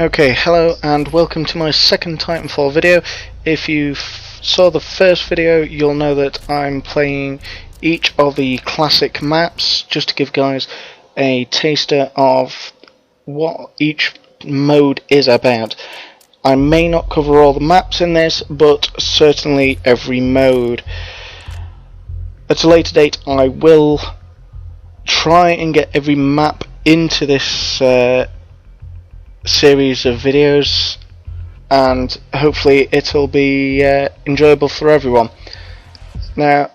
Okay, hello and welcome to my second Titanfall video. If you saw the first video, you'll know that I'm playing each of the classic maps, just to give guys a taster of what each mode is about. I may not cover all the maps in this, but certainly every mode. At a later date I will try and get every map into this series of videos, and hopefully it'll be enjoyable for everyone. Now,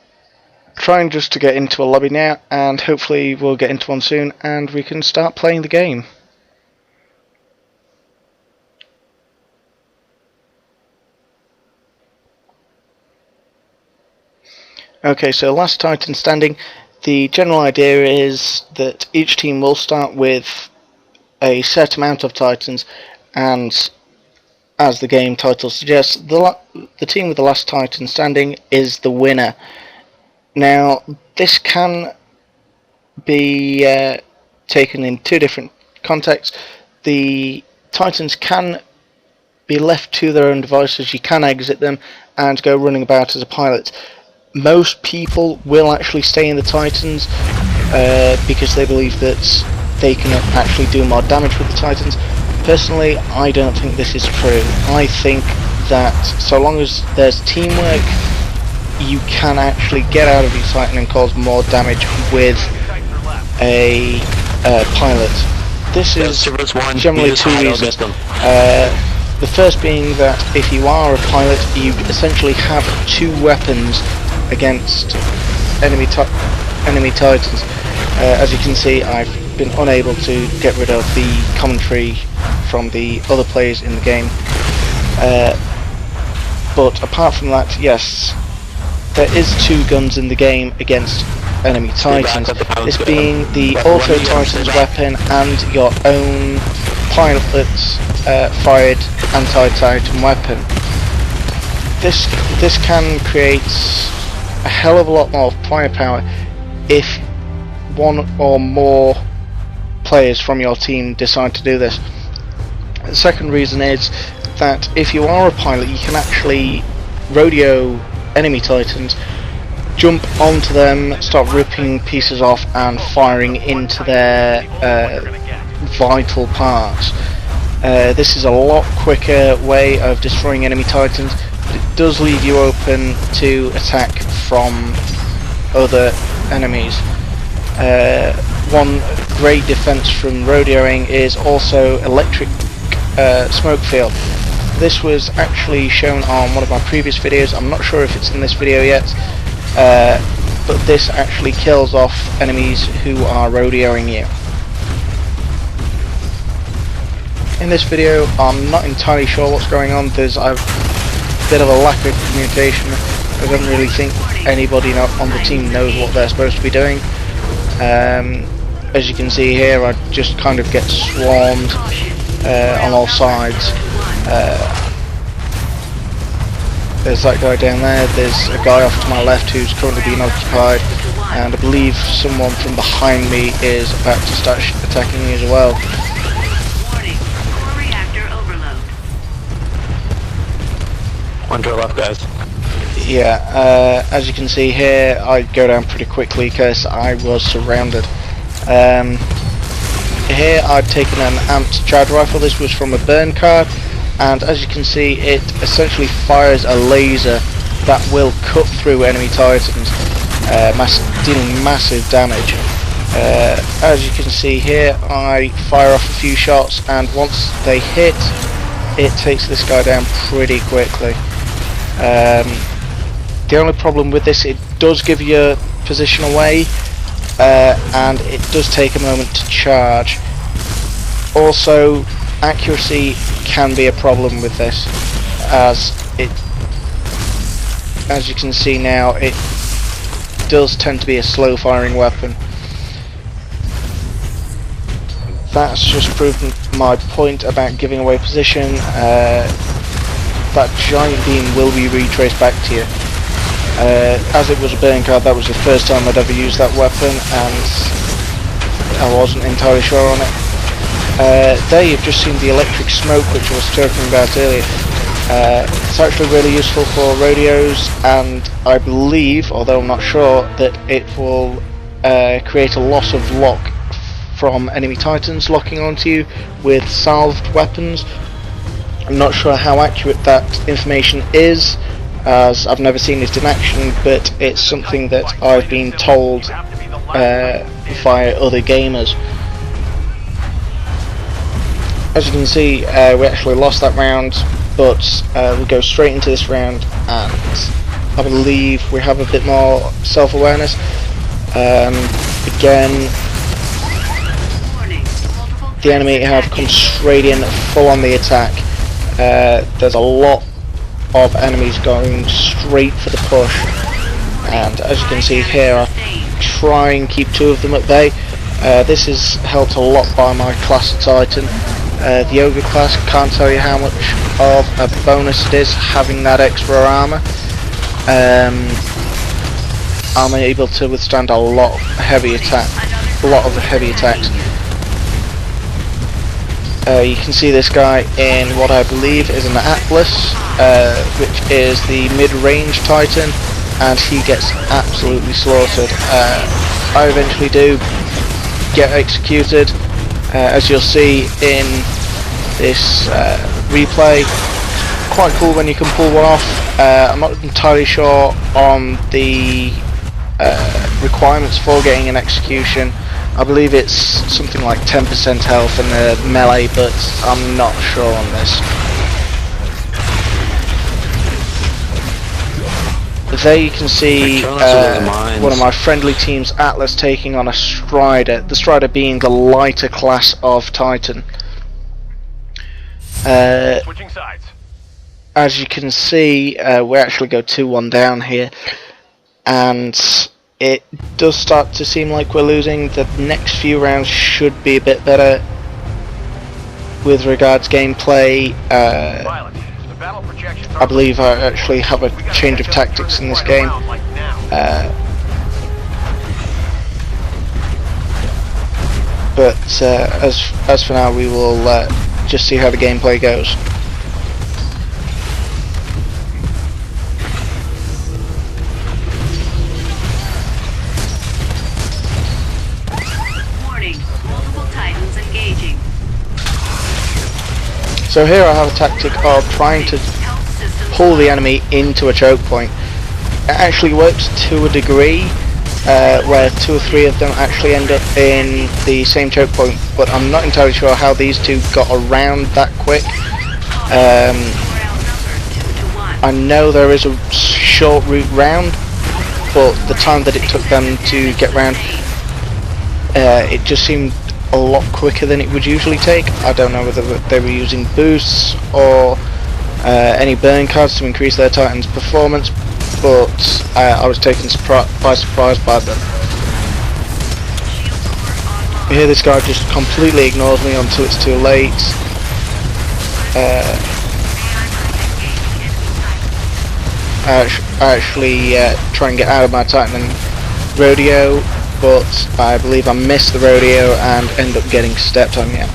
trying just to get into a lobby now, and hopefully we'll get into one soon and we can start playing the game. Okay, so last Titan standing. The general idea is that each team will start with a set amount of Titans, and as the game title suggests, the team with the last Titan standing is the winner. Now, this can be taken in two different contexts. The Titans can be left to their own devices, you can exit them and go running about as a pilot. Most people will actually stay in the Titans because they believe that they can actually do more damage with the Titans. Personally, I don't think this is true. I think that so long as there's teamwork, you can actually get out of your Titan and cause more damage with a pilot. This is generally two reasons. The first being that if you are a pilot, you essentially have two weapons against enemy Titans. As you can see, I've been unable to get rid of the commentary from the other players in the game, but apart from that, yes, there is two guns in the game against enemy Titans, this being the Auto Titan's weapon and your own pilot's fired anti-Titan weapon. This can create a hell of a lot more firepower if one or more players from your team decide to do this. The second reason is that if you are a pilot, you can actually rodeo enemy Titans, jump onto them, start ripping pieces off and firing into their vital parts. This is a lot quicker way of destroying enemy Titans, but it does leave you open to attack from other enemies. One great defense from rodeoing is also electric smoke field. This was actually shown on one of my previous videos. I'm not sure if it's in this video yet, but this actually kills off enemies who are rodeoing you. In this video, I'm not entirely sure what's going on. There's a bit of a lack of communication. I don't really think anybody on the team knows what they're supposed to be doing. As you can see here, I just kind of get swarmed on all sides. There's that guy down there, there's a guy off to my left who's currently being occupied, and I believe someone from behind me is about to start attacking me as well. One to our left, guys. Yeah, as you can see here, I go down pretty quickly because I was surrounded. Here I'd taken an amped charge rifle. This was from a burn card, and as you can see, it essentially fires a laser that will cut through enemy Titans, dealing massive damage. As you can see here, I fire off a few shots, and once they hit, it takes this guy down pretty quickly. The only problem with this, it does give you position away, and it does take a moment to charge. Also, accuracy can be a problem with this, as you can see now, it does tend to be a slow firing weapon. That's just proven my point about giving away position. That giant beam will be retraced back to you. As it was a burn card, that was the first time I'd ever used that weapon, and I wasn't entirely sure on it. There you've just seen the electric smoke which I was talking about earlier. It's actually really useful for rodeos, and I believe, although I'm not sure, that it will create a loss of lock from enemy titans locking onto you with salved weapons. I'm not sure how accurate that information is, as I've never seen it in action, but it's something that I've been told via other gamers. As you can see, we actually lost that round, but we'll go straight into this round, and I believe we have a bit more self-awareness. Again, the enemy have come straight in, full on the attack. There's a lot of enemies going straight for the push, and as you can see here, I try and keep two of them at bay. This is helped a lot by my class of Titan. The Ogre class, can't tell you how much of a bonus it is having that extra armour. I'm able to withstand a lot of heavy attacks. You can see this guy in what I believe is an Atlas, which is the mid-range Titan, and he gets absolutely slaughtered. I eventually do get executed, as you'll see in this replay. Quite cool when you can pull one off. I'm not entirely sure on the requirements for getting an execution. I believe it's something like 10% health in the melee, but I'm not sure on this. There you can see one of my friendly team's Atlas taking on a Strider, the Strider being the lighter class of Titan. Switching sides. As you can see, we actually go 2-1 down here, and it does start to seem like we're losing. The next few rounds should be a bit better with regards gameplay. I believe I actually have a change of tactics in this game. But as for now, we will just see how the gameplay goes. So here I have a tactic of trying to pull the enemy into a choke point. It actually works to a degree, where 2 or 3 of them actually end up in the same choke point, but I'm not entirely sure how these two got around that quick. I know there is a short route round, but the time that it took them to get round, it just seemed a lot quicker than it would usually take. I don't know whether they were using boosts or any burn cards to increase their Titan's performance, but I was taken by surprise by them. Here this guy just completely ignores me until it's too late. I actually try and get out of my Titan and rodeo, but I believe I missed the rodeo and end up getting stepped on. Yeah.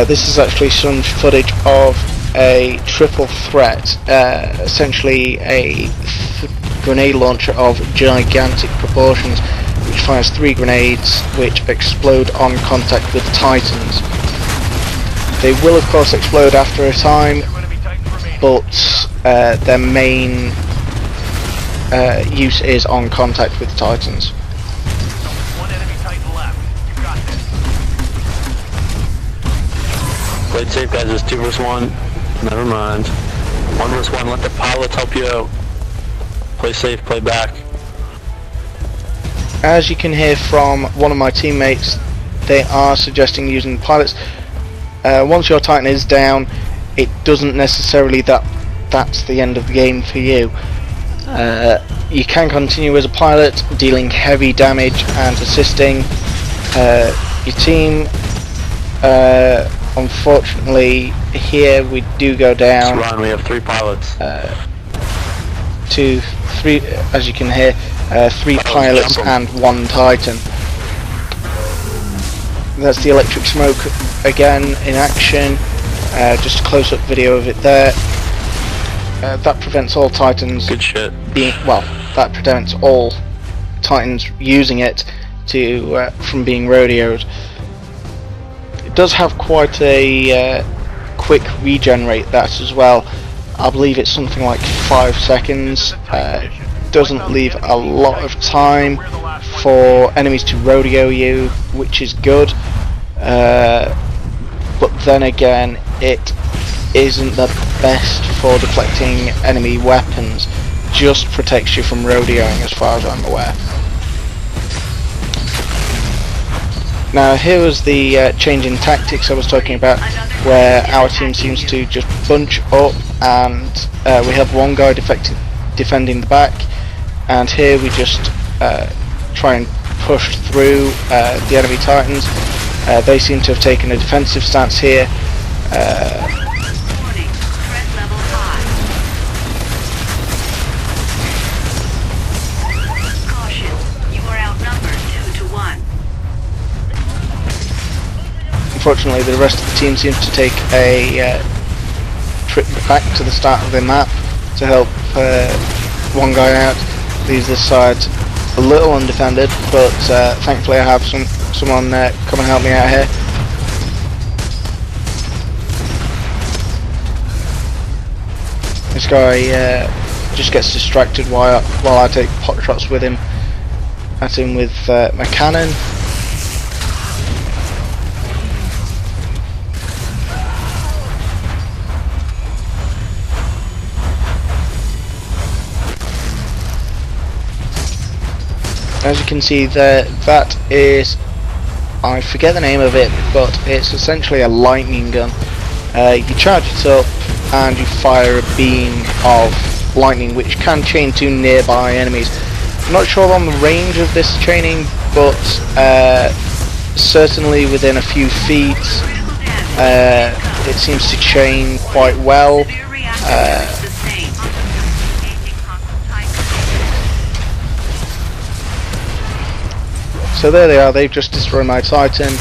This is actually some footage of a triple threat, essentially a grenade launcher of gigantic proportions, which fires 3 grenades which explode on contact with Titans. They will of course explode after a time, but their main use is on contact with Titans. One enemy Titan left. You got this. Play it safe, guys. It's 2 versus 1. Never mind. 1 versus 1. Let the pilots help you out. Play safe. Play back. As you can hear from one of my teammates, they are suggesting using pilots. Once your Titan is down, it doesn't necessarily that's the end of the game for you. You can continue as a pilot, dealing heavy damage and assisting your team. Unfortunately, here we do go down. Let's run. We have 3 pilots. 2, 3, as you can hear, 3 pilots and 1 Titan. That's the electric smoke again in action. Just a close-up video of it there. That prevents all Titans Good shit. that prevents all Titans using it from being rodeoed. It does have quite a quick regenerate that as well. I believe it's something like 5 seconds. Doesn't leave a lot of time for enemies to rodeo you, which is good. But then again, it isn't the best for deflecting enemy weapons. Just protects you from rodeoing, as far as I'm aware. Now here was the change in tactics I was talking about, where our team seems to just bunch up, and we have one guy defending the back, and here we just try and push through the enemy Titans. They seem to have taken a defensive stance here. Unfortunately, the rest of the team seems to take a trip back to the start of the map to help one guy out. Leaves this side a little undefended, but thankfully I have someone come and help me out here. This guy just gets distracted while I take pot shots with him at him with my cannon. As you can see there, that is, I forget the name of it, but it's essentially a lightning gun. You charge it up and you fire a beam of lightning which can chain to nearby enemies. I'm not sure on the range of this chaining, but certainly within a few feet it seems to chain quite well. So there they are, they've just destroyed my Titan,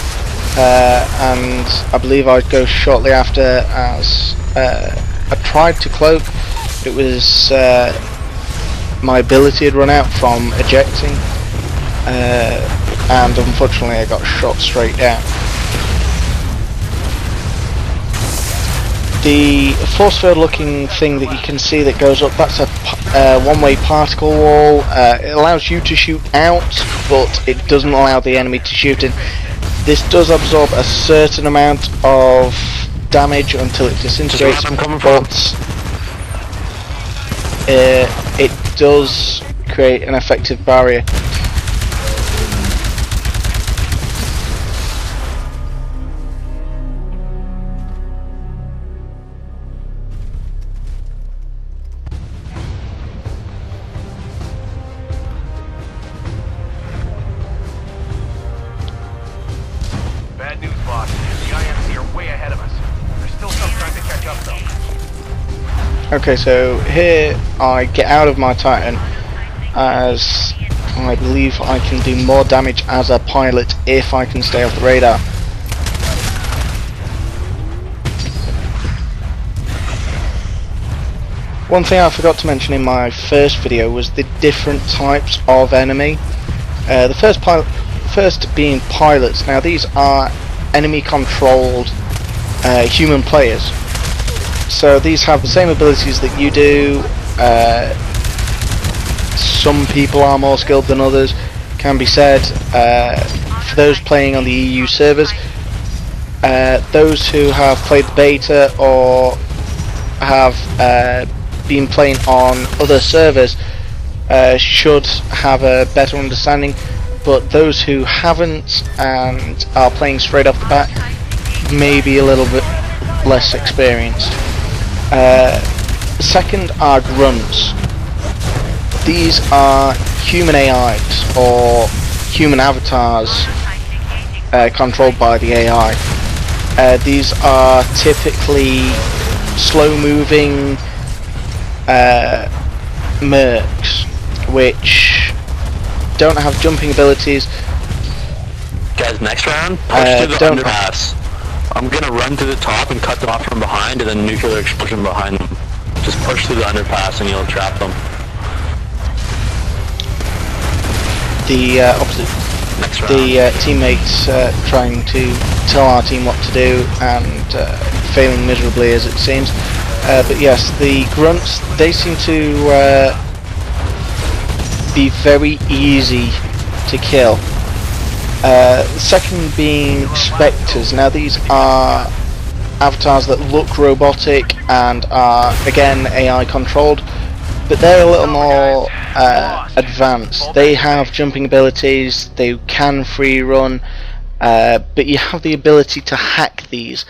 and I believe I'd go shortly after as I tried to cloak. It was my ability had run out from ejecting, and unfortunately I got shot straight down. The force field looking thing that you can see that goes up, that's a one-way particle wall. It allows you to shoot out, but it doesn't allow the enemy to shoot in. This does absorb a certain amount of damage until it disintegrates, but it does create an effective barrier. Bad news, boss. The IMC are way ahead of us. There's still some time to catch up, though. Okay, so here I get out of my Titan, as I believe I can do more damage as a pilot if I can stay off the radar. One thing I forgot to mention in my first video was the different types of enemy. The first being pilots. Now these are enemy controlled human players, so these have the same abilities that you do. Some people are more skilled than others, can be said. For those playing on the EU servers, those who have played the beta or have been playing on other servers should have a better understanding, but those who haven't and are playing straight off the bat may be a little bit less experienced. Second are grunts. These are human AIs or human avatars controlled by the AI. These are typically slow moving mercs which don't have jumping abilities. Guys, Next round, push through the don't- underpass. I'm gonna run to the top and cut them off from behind, and then nuclear explosion behind them. Just push through the underpass and you'll trap them. The opposite. Next round. The teammates trying to tell our team what to do and failing miserably as it seems. But yes, the grunts, they seem to be very easy to kill. Second being spectres. Now these are avatars that look robotic and are again AI controlled, but they're a little more advanced. They have jumping abilities, they can free run, but you have the ability to hack these.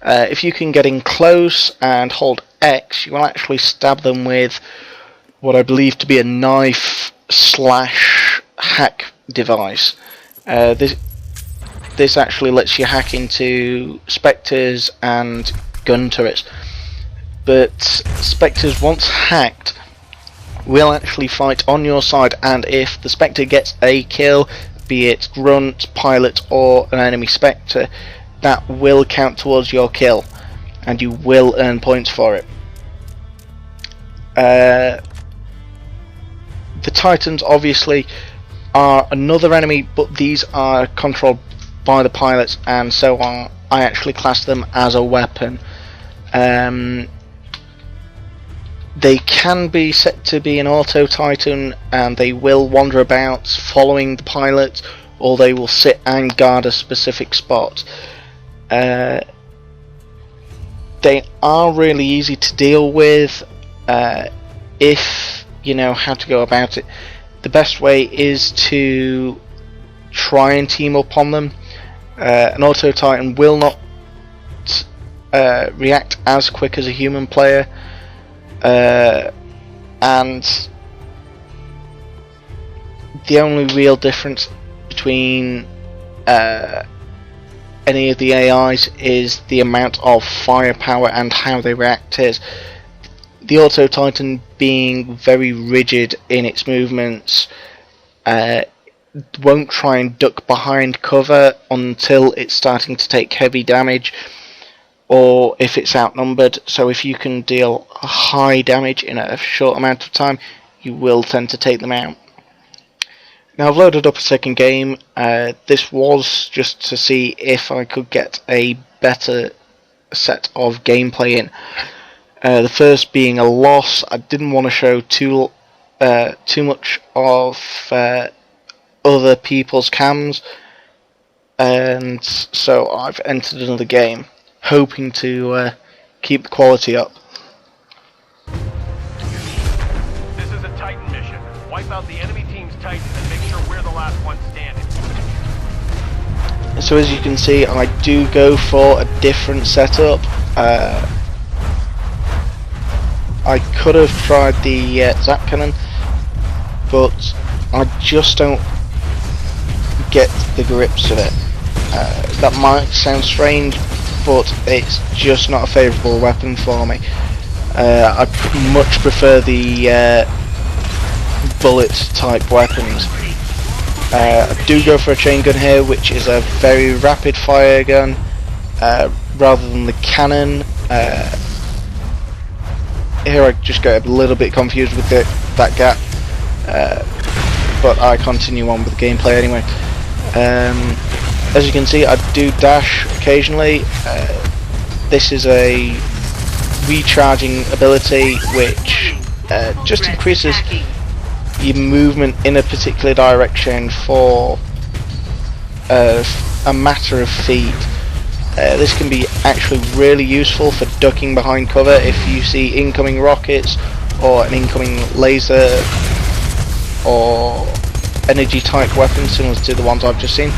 If you can get in close and hold X, you will actually stab them with what I believe to be a knife slash hack device. This actually lets you hack into spectres and gun turrets, but spectres once hacked will actually fight on your side, and if the spectre gets a kill, be it grunt, pilot or an enemy spectre, that will count towards your kill and you will earn points for it. The Titans obviously are another enemy, but these are controlled by the pilots, and so on. I actually class them as a weapon. They can be set to be an auto Titan, and they will wander about following the pilot, or they will sit and guard a specific spot. They are really easy to deal with if you know how to go about it. The best way is to try and team up on them. An auto Titan will not react as quick as a human player, and the only real difference between any of the AIs is the amount of firepower and how they react. Is the auto Titan being very rigid in its movements, won't try and duck behind cover until it's starting to take heavy damage, or if it's outnumbered. So if you can deal high damage in a short amount of time, you will tend to take them out. Now I've loaded up a second game. This was just to see if I could get a better set of gameplay in. The first being a loss. I didn't want to show too much of other people's cams, and so I've entered another game, hoping to keep the quality up. This is a Titan mission. Wipe out the enemy team's Titans and make sure we're the last one standing. So as you can see, I do go for a different setup. I could have tried the Zap Cannon, but I just don't get the grips of it. That might sound strange, but it's just not a favourable weapon for me. I much prefer the bullet type weapons. I do go for a chain gun here, which is a very rapid fire gun rather than the cannon. Here I just get a little bit confused with that gap, but I continue on with the gameplay anyway. As you can see, I do dash occasionally. This is a recharging ability which just increases your movement in a particular direction for a matter of feet. This can be actually really useful for ducking behind cover if you see incoming rockets or an incoming laser or energy type weapons similar to the ones I've just seen.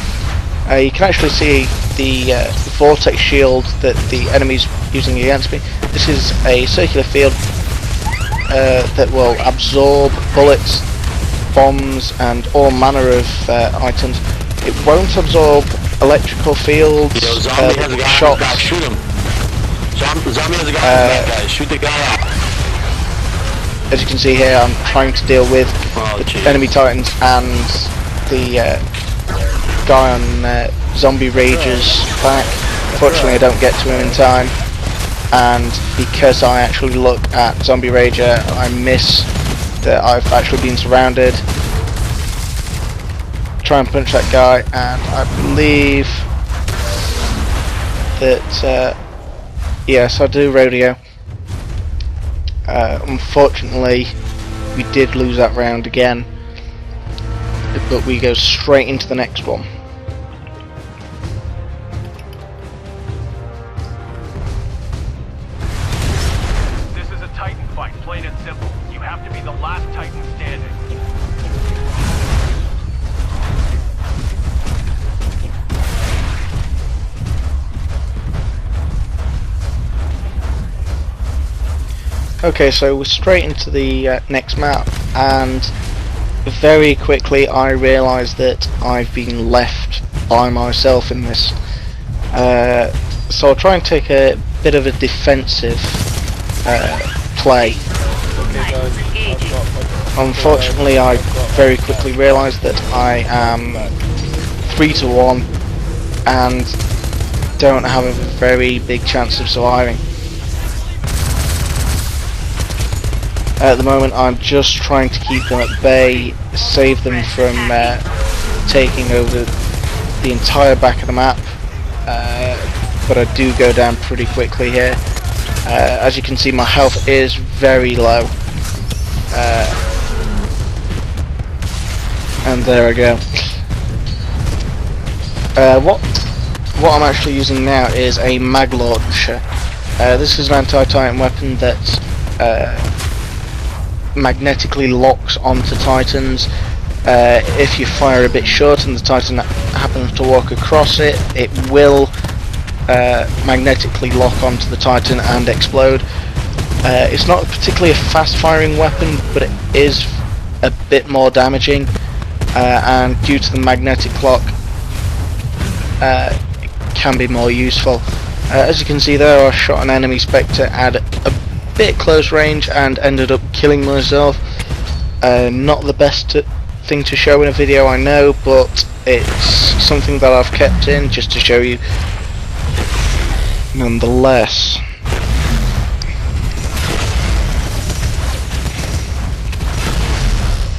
You can actually see the vortex shield that the enemy's using against me. This is a circular field that will absorb bullets, bombs and all manner of items. It won't absorb electrical fields, Zombie has a guy shots. back, shoot him. Zombie has a guy back, guys. Shoot the guy out. As you can see here, I'm trying to deal with the enemy Titans and the guy on zombie ragers back. Unfortunately I don't get to him in time, and because I actually look at zombie rager I miss that I've actually been surrounded. Try and punch that guy, and I believe that yes, I do rodeo. Unfortunately we did lose that round again, but we go straight into the next one. This is a Titan fight, plain and simple. You have to be the last Titan standing. Okay, so we're straight into the next map, and very quickly I realised that I've been left by myself in this. So I'll try and take a bit of a defensive play. Unfortunately I very quickly realised that I am 3-1 and don't have a very big chance of surviving. At the moment I'm just trying to keep them at bay, save them from taking over the entire back of the map, but I do go down pretty quickly here. As you can see, my health is very low, and there I go. What I'm actually using now is a mag launcher. This is an anti-Titan weapon that magnetically locks onto Titans. If you fire a bit short and the Titan happens to walk across it, it will magnetically lock onto the Titan and explode. It's not particularly a fast firing weapon, but it is a bit more damaging, and due to the magnetic lock it can be more useful. As you can see there, I shot an enemy Spectre at a bit close range and ended up killing myself. Not the best thing to show in a video, I know, but it's something that I've kept in just to show you nonetheless.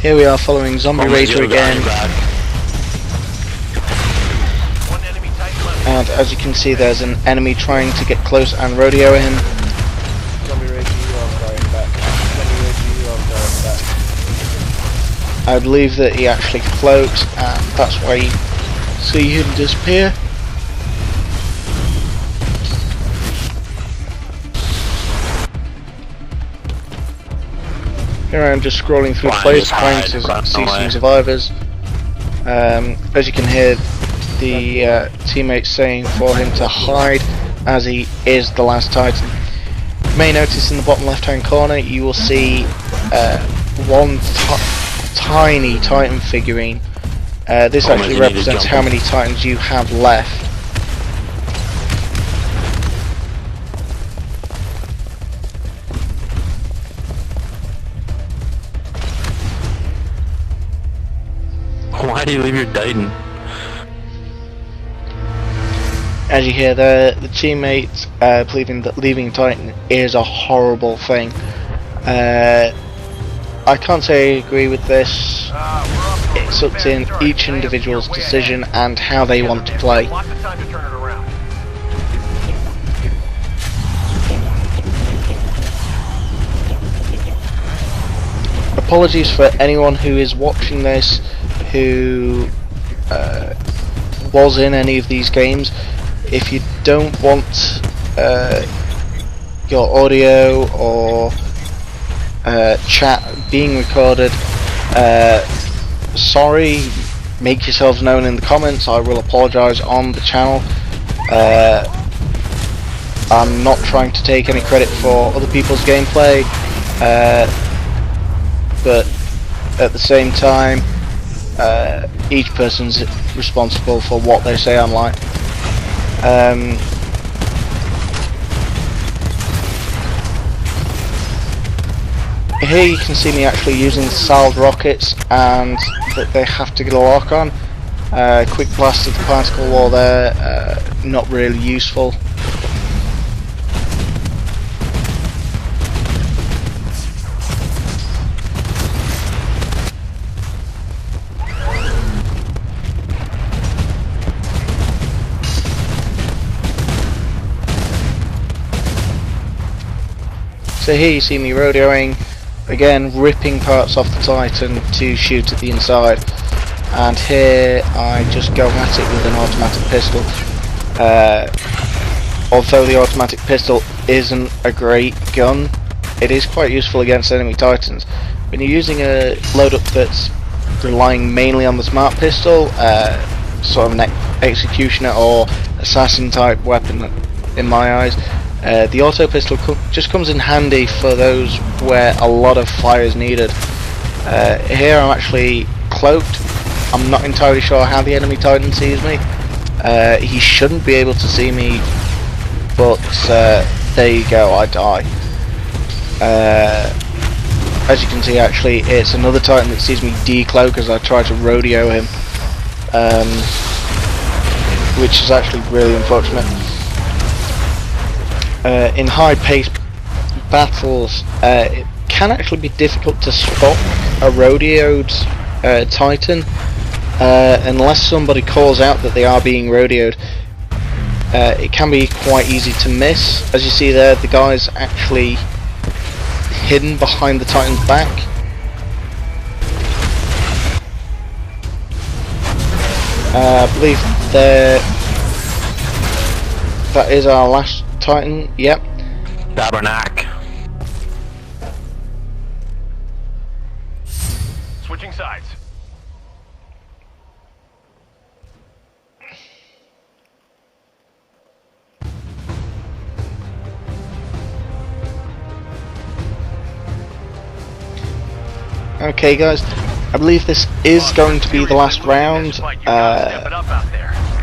Here we are following Zombie Rager again, and as you can see there's an enemy trying to get close and rodeo him. I believe that he actually floats, and that's why you see him disappear. Here I am just scrolling through the place trying to see some survivors. As you can hear the teammates saying for him to hide, as he is the last Titan. You may notice in the bottom left hand corner you will see one tiny Titan figurine. This actually represents how many Titans you have left. Why do you leave your Titan? As you hear there, the teammates believing that leaving Titan is a horrible thing. I can't say I agree with this. It's up to each individual's decision and how they want to play. Apologies for anyone who is watching this who was in any of these games. If you don't want your audio or chat being recorded, sorry, make yourselves known in the comments. I will apologise on the channel. I'm not trying to take any credit for other people's gameplay, but at the same time each person's responsible for what they say online. Here you can see me actually using salved rockets, and that they have to get a lock on. Quick blast of the particle wall there, not really useful. So here you see me rodeoing, again ripping parts off the Titan to shoot at the inside, and here I just go at it with an automatic pistol. Although the automatic pistol isn't a great gun, it is quite useful against enemy Titans. When you're using a loadup that's relying mainly on the smart pistol, sort of an executioner or assassin type weapon in my eyes, the auto pistol just comes in handy for those where a lot of fire is needed. Here I'm actually cloaked. I'm not entirely sure how the enemy Titan sees me. He shouldn't be able to see me, but there you go, I die. As you can see, actually it's another Titan that sees me decloak as I try to rodeo him, which is actually really unfortunate. In high-paced battles, it can actually be difficult to spot a rodeoed Titan unless somebody calls out that they are being rodeoed. It can be quite easy to miss. As you see there, the guy's actually hidden behind the Titan's back. I believe that is our last Titan, yep. Tabernacle. Switching sides. Okay guys, I believe this is going to be the last round.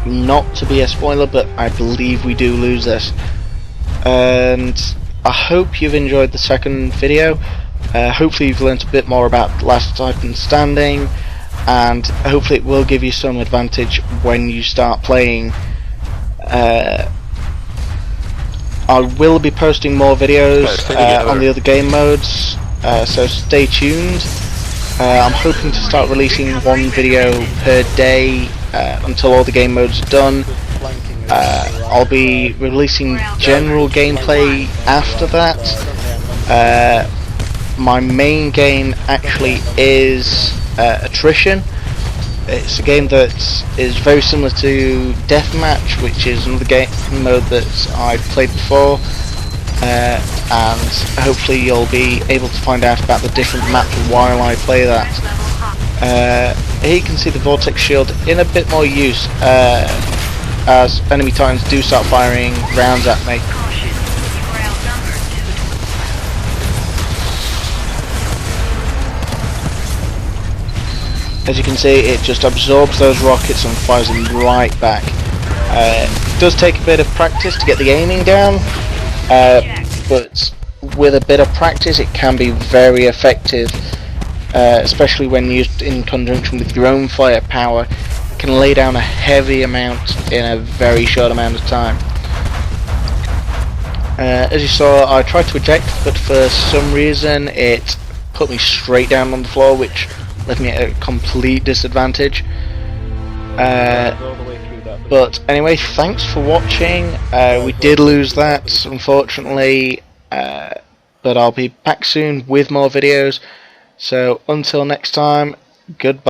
Not to be a spoiler, but I believe we do lose this. And I hope you've enjoyed the second video. Hopefully you've learnt a bit more about Last Titan Standing, and hopefully it will give you some advantage when you start playing. I will be posting more videos on the other game modes, so stay tuned. I'm hoping to start releasing one video per day until all the game modes are done. I'll be releasing general gameplay after that. My main game actually is Attrition. It's a game that is very similar to Deathmatch, which is another game mode that I've played before, and hopefully you'll be able to find out about the different maps while I play that. Here you can see the Vortex Shield in a bit more use, as enemy Titans do start firing rounds at me. As you can see, it just absorbs those rockets and fires them right back. It does take a bit of practice to get the aiming down, but with a bit of practice it can be very effective, especially when used in conjunction with your own firepower. It can lay down a heavy amount in a very short amount of time. As you saw, I tried to eject, but for some reason it put me straight down on the floor, which left me at a complete disadvantage. But anyway, thanks for watching. We did lose that, unfortunately, but I'll be back soon with more videos. So until next time, goodbye.